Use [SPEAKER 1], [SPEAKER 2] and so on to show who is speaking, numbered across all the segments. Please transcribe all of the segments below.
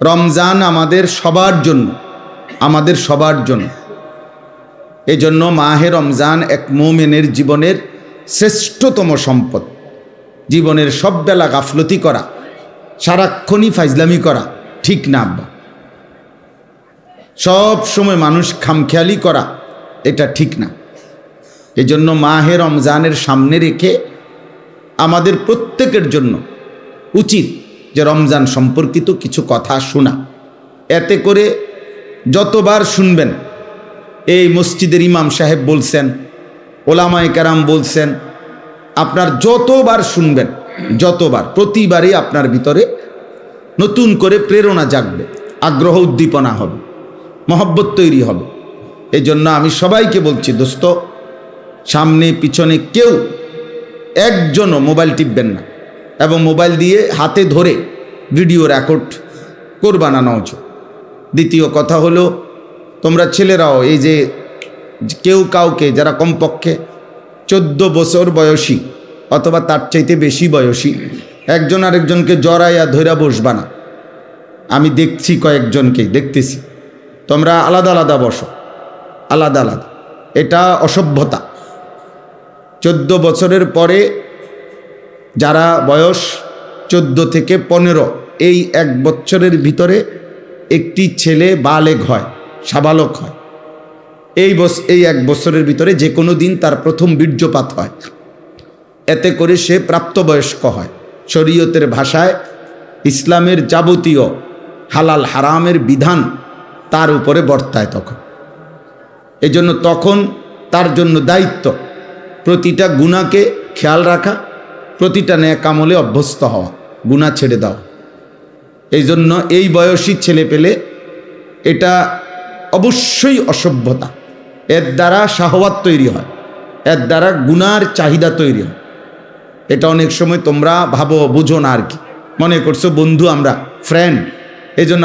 [SPEAKER 1] রমজান আমাদের সবার জন্য। এজন্য মাহে রমজান এক মুমিনের জীবনের শ্রেষ্ঠতম সম্পদ। জীবনের সব বেলা গাফলতি করা, সারাক্ষণই ফাইজলামি করা ঠিক না আব্বা। সব সময় মানুষ খামখেয়ালি করা এটা ঠিক না। এজন্য মাহে রমজানের সামনে রেখে আমাদের প্রত্যেকের জন্য উচিত যে রমজান সম্পর্কিত কিছু কথা শোনা। এতে করে যতবার শুনবেন, এই মসজিদের ইমাম সাহেব বলছেন, ওলামায়ে কেরাম বলছেন, আপনার যতবার শুনবেন, প্রতিবারই আপনার ভিতরে নতুন করে প্রেরণা জাগবে, আগ্রহ উদ্দীপনা হবে, মহব্বত তৈরি হবে। এই জন্য আমি সবাইকে বলছি, দোস্ত, সামনে পিছনে কেউ একজনও মোবাইল টিপবেন না, এবং মোবাইল দিয়ে হাতে ধরে ভিডিও রেকর্ড করবা না নওজো। দ্বিতীয় কথা হলো, তোমরা ছেলেরাও এই যে কেউ কাউকে যারা কমপক্ষে 14 বছর বয়সী অথবা তার চাইতে বেশি বয়সী, একজন আরেকজনকে জড়াইয়া ধইরা বসবা না। আমি দেখছি কয়েকজনকেই দেখতেছি, তোমরা আলাদা আলাদা বসো, আলাদা আলাদা। এটা অসভ্যতা। 14 বছরের পরে যারা বয়স 14 থেকে 15, এই 1 বছরের ভিতরে একটি ছেলে বালেগ হয়, সাবালক হয়। এই 1 বছরের ভিতরে যে কোনো দিন তার প্রথম বীর্যপাত হয়। এতে করে সে প্রাপ্তবয়স্ক হয়। শরীয়তের ভাষায় ইসলামের যাবতীয় হালাল হারামের বিধান তার উপরে বর্তায় তখন। এজন্য তখন তার জন্য দায়িত্ব প্রতিটা গুনাহকে খেয়াল রাখা, প্রতিটা নেক আমলে অভ্যস্ত হওয়া, গুনাহ ছেড়ে দাও। এই জন্য এই বয়সী ছেলে পেলে এটা অবশ্যই অসভ্যতা। এর দ্বারা শাহওয়াত তৈরি হয়, এর দ্বারা গুনার চাহিদা তৈরি হয়। এটা অনেক সময় তোমরা ভাবো, বুঝো না আর কি, মনে করছো বন্ধু, আমরা ফ্রেন্ড, এই জন্য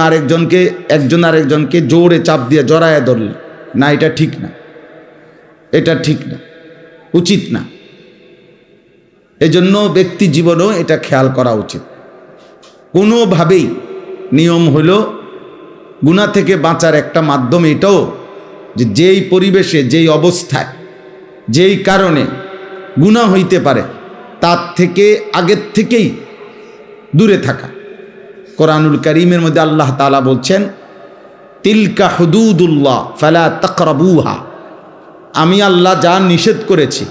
[SPEAKER 1] একজন আরেকজনকে জোরে চাপ দিয়ে জড়ায় ধরল। না, এটা ঠিক না, এটা ঠিক না, উচিত না। এজন্য ব্যক্তি জীবনেও এটা খেয়াল করা উচিত। কোনোভাবেই নিয়ম হলো গুনাহ থেকে বাঁচার একটা মাধ্যম এটাও যে যেই পরিবেশে, যেই অবস্থায়, যেই কারণে গুনাহ হইতে পারে তার থেকে আগের থেকেই দূরে থাকা। কোরআনুল কারীমের মধ্যে আল্লাহ তাআলা বলছেন, তিলকা হুদুদুল্লাহ ফালা তাকরাবুহা। আমি আল্লাহ যা নিষেধ করেছি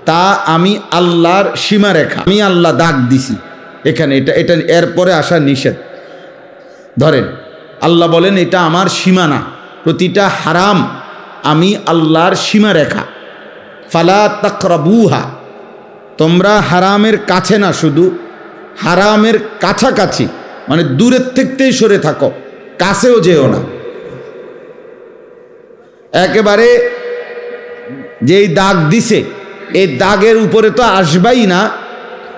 [SPEAKER 1] তা আমি আল্লাহর সীমারেখা, আমি আল্লাহ দাগ দিছি এখানে, এটা এরপরে আসা নিষেধ। ধরেন আল্লাহ বলেন এটা আমার সীমানা, প্রতিটা হারাম আমি আল্লাহর সীমারেখা। ফালা তাকরাবুহা, তোমরা হারামের কাছে না, শুধু হারামের কাছাকাছি, মানে দূরের থেকেই সরে থাকো, কাছেও যেও না। একেবারে যেই দাগ দিছে এই দাগের উপরে তো আসবাই না,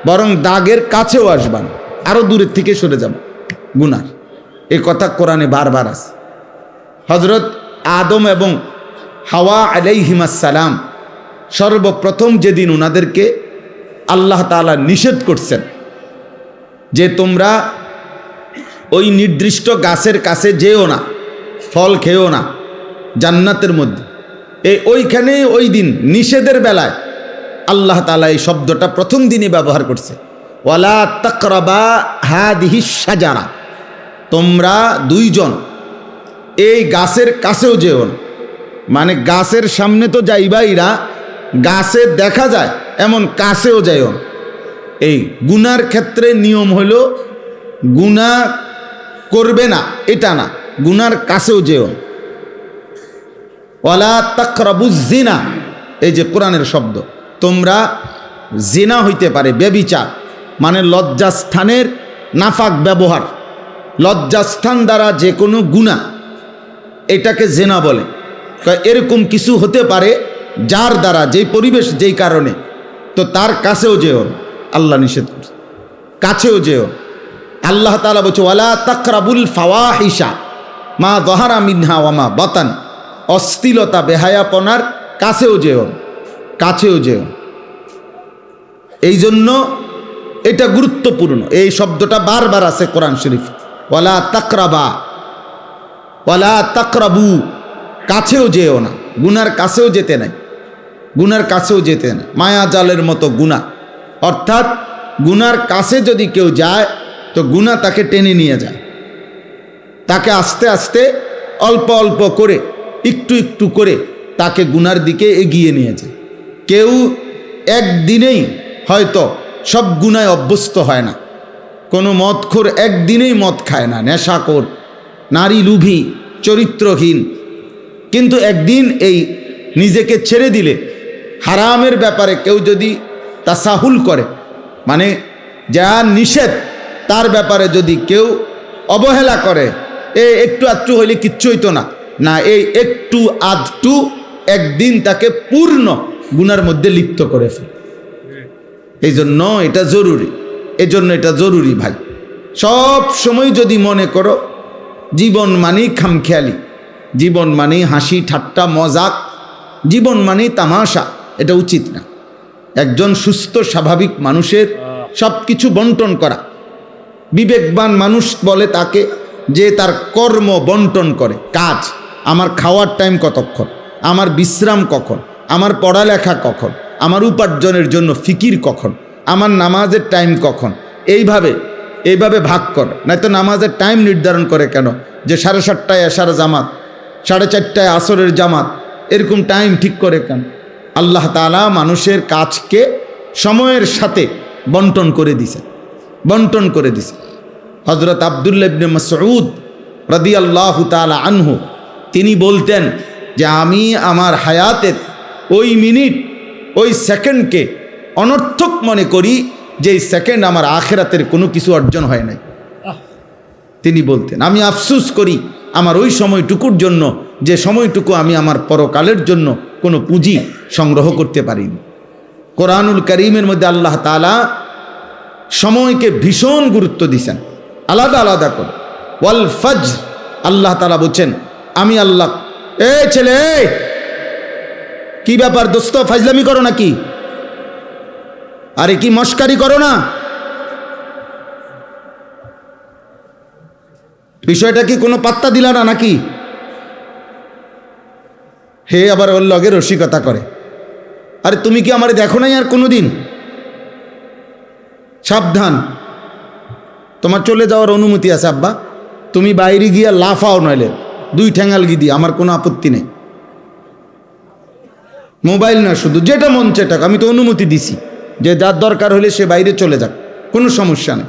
[SPEAKER 1] বরং দাগের কাছেও আসবা না, আরো দূরের থেকে সরে যাব গুনার। এই কথা কোরআনে বারবার আছে। হযরত আদম এবং হাওয়া আলাইহিমাস সালাম সর্বপ্রথম যেদিন ওনাদেরকে আল্লাহ তাআলা নিষেধ করছেন যে তোমরা ওই নির্দিষ্ট গাছের কাছে যেও না, ফল খেও না জান্নাতের মধ্যে, ওইখানে ওই দিন নিষেধের বেলায় আল্লাহ তাআলা এই শব্দটা প্রথম দিনই ব্যবহার করছে, ওয়ালা তাকরাবা হাদিহিস শাজারা, তোমরা দুইজন এই গাছের কাছেও যেও না। মানে গাছের সামনে তো যাইবাই না, গাছে দেখা যায় এমন কাছেও যাইও না। এই গুনার ক্ষেত্রে নিয়ম হলো গুনাহ করবে না এটা না, গুনার কাছেও যেও না। ওয়ালা তাকরাবুজ জিনা, এই যে কোরআনের শব্দ, তোমরা জিনা হইতে পারে ব্যভিচার, মানে লজ্জাস্থানের নাফাক ব্যবহার, লজ্জাস্থান দ্বারা যে কোনো গুনাহ এটাকে জিনা বলে। এরকম কিছু হতে পারে যার দ্বারা, যেই পরিবেশ, যেই কারণে, তো তার কাছেও যেও না, আল্লাহ নিষেধ করছে, কাছেও যেও। আল্লাহ তাআলা বলছে ওয়ালা তাকরাবুল ফাওয়াহিশা মা যাহারা মিনহা ওয়া মা বাতান, অশ্লীলতা বেহায়াপনার কাছেও যেও, কাছেও যেও। এই জন্য এটা গুরুত্বপূর্ণ। এই শব্দটা বারবার আছে কোরআন শরীফ, ওয়ালা তাকরাবা, ওয়ালা তাকরাবু, কাছেও যেও না, গুনার কাছেও যেতে নাই, গুনার কাছেও যেতে না। মায়া জালের মতো গুনাহ, অর্থাৎ গুনার কাছে যদি কেউ যায় তো গুনাহ তাকে টেনে নিয়ে যায়, তাকে আস্তে আস্তে অল্প অল্প করে একটু একটু করে তাকে গুনার দিকে এগিয়ে নিয়ে যায়। কেউ একদিনেই হয়তো সব গুনায় অভ্যস্ত হয় না। কোনো মদখোর একদিনেই মদ খায় না, নেশাখোর, নারী লুভী, চরিত্রহীন, কিন্তু একদিন এই নিজেকে ছেড়ে দিলে হারামের ব্যাপারে কেউ যদি তাসাহুল করে, মানে যা নিষেধ তার ব্যাপারে যদি কেউ অবহেলা করে, একটু আধটু হইলে কিচ্ছু হইতো না, না এই একটু আধটু একদিন তাকে পূর্ণ গুনার মধ্যে লিপ্ত করে ফেলে। এই জন্য এটা জরুরি, এজন্য এটা জরুরি ভাই। সব সময় যদি মনে করো জীবন মানেই খামখেয়ালি, জীবন মানেই হাসি ঠাট্টা মজাক, জীবন মানেই তামাশা, এটা উচিত না। একজন সুস্থ স্বাভাবিক মানুষের সব কিছু বন্টন করা। বিবেকবান মানুষ বলে তাকে যে তার কর্ম বন্টন করে, কাজ, আমার খাওয়ার টাইম কতক্ষণ, আমার বিশ্রাম কখন, আমার পড়ালেখা কখন, আমার উপার্জনের জন্য ফিকির কখন, আমার নামাজের টাইম কখন, এইভাবে ভাগ কর। নয়তো নামাজের টাইম নির্ধারণ করে কেন যে 7:30টায় এশার জামাত, 4:30টায় আসরের জামাত, এরকম টাইম ঠিক করে কেন? আল্লাহ তাআলা মানুষের কাজকে সময়ের সাথে বন্টন করে দিছে, বন্টন করে দিছে। হযরত আব্দুল্লাহ ইবনে মাসউদ রাদিয়াল্লাহু তাআলা আনহু তিনি বলতেন যে আমি আমার হায়াতের ওই মিনিট, ওই সেকেন্ডকে অনর্থক মনে করি যে এই সেকেন্ড আমার আখিরাতের কোনো কিছু অর্জন হয় নাই। তিনি বলতেন আমি আফসোস করি আমার ওই সময়টুকুর জন্য, যে সময়টুকু আমি আমার পরকালের জন্য কোনো পুঁজি সংগ্রহ করতে পারিনি। কোরআনুল কারীমের মধ্যে আল্লাহ তাআলা সময়কে ভীষণ গুরুত্ব দিয়েছেন, আলাদা আলাদা করে। ওয়াল ফজর, আল্লাহ তাআলা বলছেন আমি আল্লাহ। এই ছেলে, কি ব্যাপার দোস্ত, ফাজলামি করো নাকি? আরে কি মস্কারি করো না? বিষয়টা কি কোনো পাত্তা দিলা না নাকি? হে আবার ওর লগে রসিকতা করে। আরে তুমি কি আমারে দেখো নাই আর কোনোদিন? সাবধান, তোমার চলে যাওয়ার অনুমতি আছে আব্বা, তুমি বাইরে গিয়া লাফাও, নইলে 2 ঠ্যাঙ্গাল গিয়ে দিয়ে আমার কোনো আপত্তি নেই। মোবাইল না, শুধু যেটা মন চেটাক, আমি তো অনুমতি দিছি যে যার দরকার হলে সে বাইরে চলে যাক, কোনো সমস্যা নেই।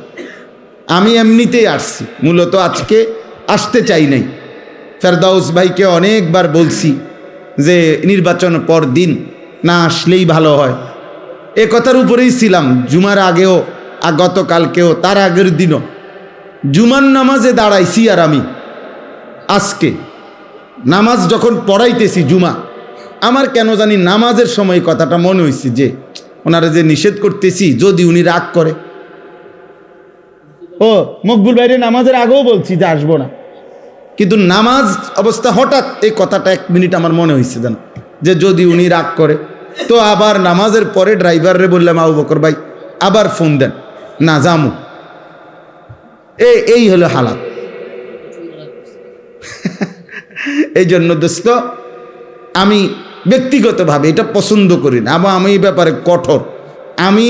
[SPEAKER 1] আমি এমনিতেই আসছি, মূলত আজকে আসতে চাই নাই। ফেরদাউস ভাইকে অনেকবার বলছি যে নির্বাচন পর দিন না আসলেই ভালো হয়, এ কথার উপরেই ছিলাম। জুমার আগেও, গতকালকেও, তার আগের দিনও জুমার নামাজে দাঁড়াইছি। আর আমি আজকে নামাজ যখন পড়াইতেছি জুমা, আমার কেন জানি নামাজের সময় কথাটা মনে হয়েছে যে ওনারা যে নিষেধ করতেছি, যদি উনি রাগ করে। ও মকবুল ভাইরে নামাজের আগেও বলছি যে আসবো না, কিন্তু নামাজ অবস্থা হঠাৎ এই কথাটা 1 মিনিট আমার মনে হয়েছে যেন যে যদি উনি রাগ করে। তো আবার নামাজের পরে ড্রাইভাররে বললাম আবু বকর ভাই আবার ফোন দেন, না জামু। এই হলো হালাত। এই জন্য দোস্ত আমি ব্যক্তিগতভাবে এটা পছন্দ করি না, এবং আমি এই ব্যাপারে কঠোর। আমি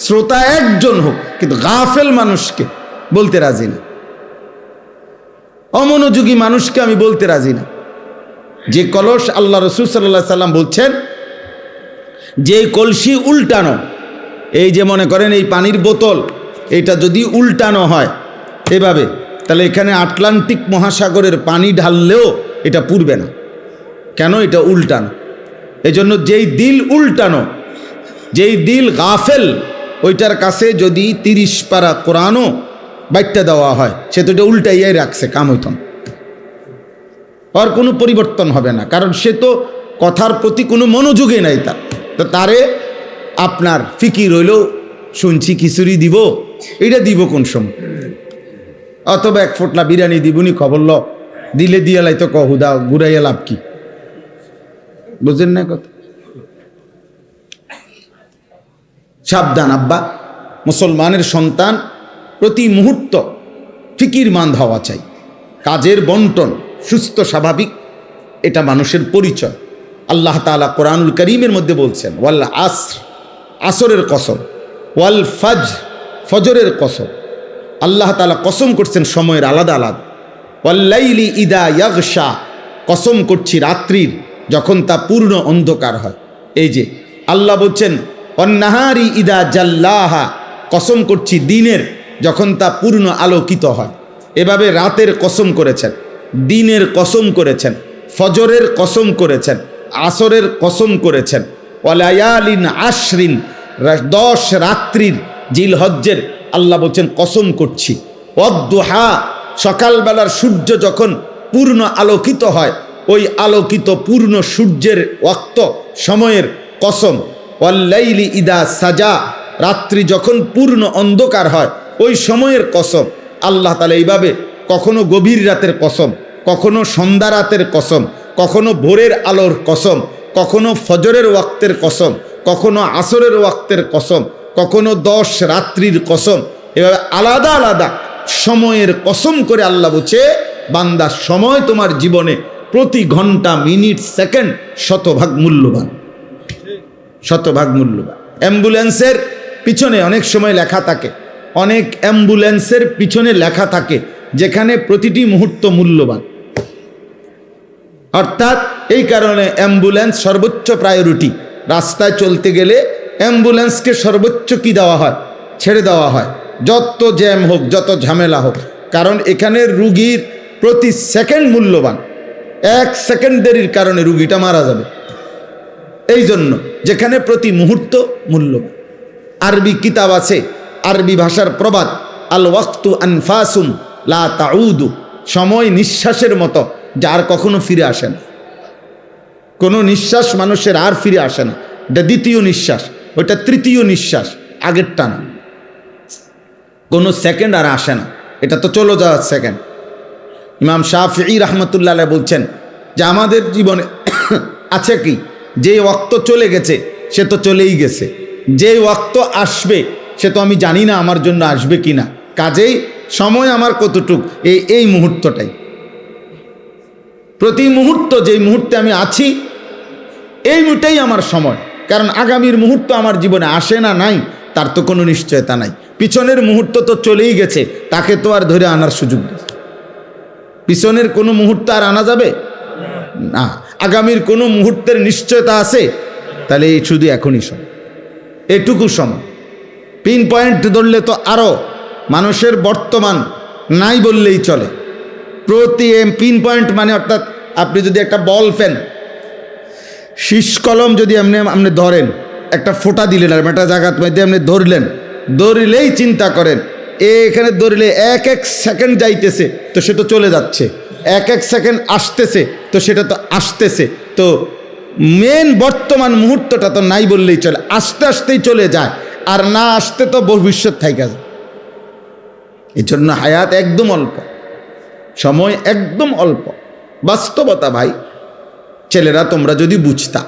[SPEAKER 1] শ্রোতা একজন হোক, কিন্তু গাফেল মানুষকে বলতে রাজি না, অমনোযোগী মানুষকে আমি বলতে রাজি না। যে কলস, আল্লাহ রাসূল সাল্লাল্লাহু আলাইহি সাল্লাম বলছেন যে কলসি উল্টানো, এই যে মনে করেন এই পানির বোতল, এটা যদি উল্টানো হয় এভাবে, তাহলে এখানে আটলান্টিক মহাসাগরের পানি ঢাললেও এটা পুড়বে না। কেন? এটা উল্টানো। এজন্য যেই দিল উল্টানো, যেই দিল গাফেল, ওইটার কাছে যদি 30 পারা কোরআনও বাইটটা দেওয়া হয়, সে তো এটা উল্টাইয়াই রাখছে, কাম হইতম, আর কোনো পরিবর্তন হবে না। কারণ সে তো কথার প্রতি কোনো মনোযোগই নাই তার। তো তারে আপনার ফিকির হইল শুনছি খিচুড়ি দিব, এটা দিব কোন সময়, অথবা 1 ফোঁটলা বিরিয়ানি দিবনি খবর ল, দিলে দিয়ে লাই তো কহুদা ঘুরাইয়া লাভ কি? বুঝেন না কথা? সাবধান আব্বা, মুসলমানের সন্তান প্রতি মুহূর্ত ফিকিরমান্দ হওয়া চাই। কাজের বন্টন সুস্থ স্বাভাবিক, এটা মানুষের পরিচয়। আল্লাহ তাআলা কোরআনুল কারীমের মধ্যে বলছেন ওয়াল আসর, আসরের কসম, ওয়াল ফজর, ফজরের কসম। আল্লাহ তাআলা কসম করছেন সময়ের আলাদা আলাদা। ওয়াল লাইলি ইদা ইয়াগশা, কসম করছি রাত্রির যখন তা পূর্ণ অন্ধকার হয়। এই যে আল্লাহ বলছেন ওয়ান নাহারি ইদা জাল্লাহা, কসম করছি দিনের যখন তা পূর্ণ আলোকিত হয়। এভাবে রাতের কসম করেছেন, দিনের কসম করেছেন, ফজরের কসম করেছেন, আসরের কসম করেছেন। ওয়ালায়ালিন আশরিন, 10 রাত্রির জিলহজ্জের আল্লাহ বলছেন কসম করছি। ওয়াদ্দুহা, সকালবেলার সূর্য যখন পূর্ণ আলোকিত হয়, ওই আলোকিত পূর্ণ সূর্যের ওয়াক্ত সময়ের কসম। ওয়াল্লাইলি ইদা সাজা, রাত্রি যখন পূর্ণ অন্ধকার হয় ওই সময়ের কসম। আল্লাহ তাআলা এইভাবে কখনো গভীর রাতের কসম, কখনো সন্ধ্যা রাতের কসম, কখনো ভোরের আলোর কসম, কখনো ফজরের ওয়াক্তের কসম, কখনো আসরের ওয়াক্তের কসম, কখনো 10 রাত্রির কসম। এভাবে আলাদা আলাদা সময়ের কসম করে আল্লাহ বলছে বান্দা সময় তোমার জীবনে প্রতি ঘন্টা মিনিট সেকেন্ড শতভাগ মূল্যবান, শতভাগ মূল্যবান। অ্যাম্বুলেন্সের পিছনে অনেক সময় লেখা থাকে, অনেক অ্যাম্বুলেন্সের পিছনে লেখা থাকে যেখানে প্রতিটি মুহূর্ত মূল্যবান। অর্থাৎ এই কারণে অ্যাম্বুলেন্স সর্বোচ্চ প্রায়োরিটি। রাস্তায় চলতে গেলে অ্যাম্বুলেন্সকে সর্বোচ্চ কি দেওয়া হয়? ছেড়ে দেওয়া হয়, যত জ্যাম হোক, যত ঝামেলা হোক, কারণ এখানে রুগীর প্রতি সেকেন্ড মূল্যবান। 1 সেকেন্ড দেরির কারণে রুগীটা মারা যাবে। এই জন্য যেখানে প্রতি মুহূর্ত মূল্যবান। আরবি কিতাব আছে, আরবি ভাষার প্রবাদ, আল ওয়াক্তু আনফাসুম লা তাউদু, সময় নিঃশ্বাসের মতো যার কখনো ফিরে আসে না। কোনো নিঃশ্বাস মানুষের আর ফিরে আসে না। এটা দ্বিতীয় নিঃশ্বাস, ওইটা তৃতীয় নিঃশ্বাস, আগেরটা না। কোনো সেকেন্ড আর আসে না, এটা তো চলে যাওয়ার সেকেন্ড। ইমাম শাফিঈ রাহমাতুল্লাহ আলাইহি বলছেন যে আমাদের জীবনে আছে কি, যে ওয়াক্ত চলে গেছে সে তো চলেই গেছে, যে ওয়াক্ত আসবে সে তো আমি জানি না আমার জন্য আসবে কি না। কাজেই সময় আমার কতটুক, এই মুহূর্তটাই, প্রতি মুহূর্ত যেই মুহূর্তে আমি আছি এই মুহূর্তেই আমার সময়। কারণ আগামীর মুহূর্ত আমার জীবনে আসে না নাই তার তো কোনো নিশ্চয়তা নাই। পিছনের মুহূর্ত তো চলেই গেছে, তাকে তো আর ধরে আনার সুযোগ নেই। পিছনের কোনো মুহূর্ত আর আনা যাবে না। আগামীর কোনো মুহূর্তের নিশ্চয়তা আছে? তাহলে এই শুধু এখনই সময়, এটুকু সময়। পিন পয়েন্ট ধরলে তো আরও, মানুষের বর্তমান নাই বললেই চলে। প্রতি পিন পয়েন্ট মানে অর্থাৎ আপনি যদি একটা বল পেন, শীষ কলম যদি আপনি ধরেন, একটা ফোঁটা দিলেন আর একটা জায়গার মধ্যে আপনি ধরলেন, ধরলেই চিন্তা করেন এখানে ধরলে 1 সেকেন্ড যাইতেছে তো সে তো চলে যাচ্ছে, 1 সেকেন্ড আসতেছে তো সেটা তো আসতেছে। তো মেন বর্তমান মুহূর্তটা তো নাই বললেই চলে, আস্তে আস্তেই চলে যায়, আর না আসতে তো ভবিষ্যৎ থাইকা যায়। এই জন্য হায়াত একদম অল্প, সময় একদম অল্প, বাস্তবতা ভাই। ছেলেরা তোমরা যদি বুঝতা,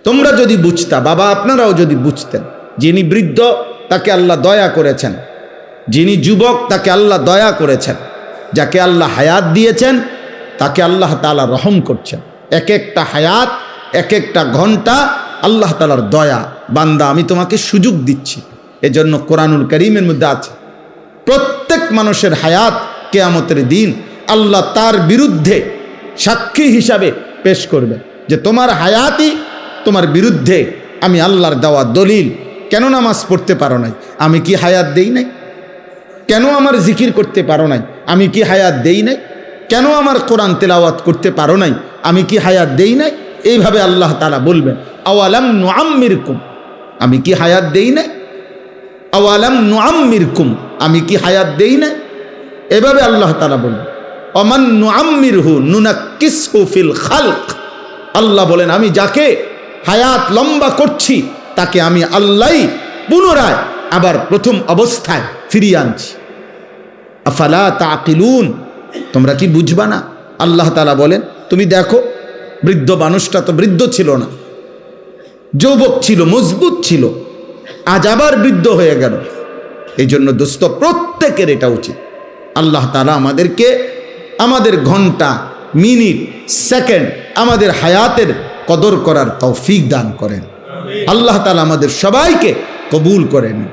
[SPEAKER 1] তোমরা যদি বুঝতা, বাবা আপনারাও যদি বুঝতেন, যিনি বৃদ্ধ তাকে আল্লাহ দয়া করেছেন, যিনি যুবক তাকে আল্লাহ দয়া করেছেন, যাকে আল্লাহ হায়াত দিয়েছেন তাকে আল্লাহ তাআলা রহম করছেন। এক একটা হায়াত, এক একটা ঘন্টা আল্লাহ তাআলার দয়া। বান্দা আমি তোমাকে সুযোগ দিচ্ছি। এজন্য কোরআনুল কারীমের মধ্যে আছে প্রত্যেক মানুষের হায়াত কিয়ামতের দিন আল্লাহ তার বিরুদ্ধে সাক্ষী হিসাবে পেশ করবে যে তোমার হায়াতই তোমার বিরুদ্ধে আমি আল্লাহর দেওয়া দলিল। কেন নামাজ পড়তে পারো নাই? আমি কি হায়াত দেই নাই? কেন আমার জিকির করতে পারো নাই? আমি কি হায়াত দেই নাই? কেন আমার কোরআন তেলাওয়াত করতে পারো নাই? আমি কি হায়াত দেই নাই? এইভাবে আল্লাহ তাআলা বলবেন আওয়ালাম নুআম্মিরকুম, আমি কি হায়াত দেই নাই? আওয়ালাম নুআম্মিরকুম, আমি কি হায়াত দেই নাই? এভাবে আল্লাহ তাআলা বলবেন অমান নুআম্মিরহু নুনাক্কিসহু ফিল খালক। আল্লাহ বলেন আমি যাকে হায়াত লম্বা করছি তাকে আমি আল্লাহ পুনরায় আবার প্রথম অবস্থায় ফিরিয়ে আনছি। আফালা তাকিলুন, তোমরা কি বুঝবা না? আল্লাহ তাআলা বলেন তুমি দেখো বৃদ্ধ মানুষটা তো বৃদ্ধ ছিল না, যুবক ছিল, মজবুত ছিল, আজ আবার বৃদ্ধ হয়ে গেল। এই জন্য দোস্ত প্রত্যেকের এটা উচিত, আল্লাহ তাআলা আমাদেরকে আমাদের ঘন্টা, মিনিট, সেকেন্ড, আমাদের হায়াতের কদর করার তৌফিক দান করেন। আল্লাহ তাআলা আমাদের সবাইকে কবুল করেন।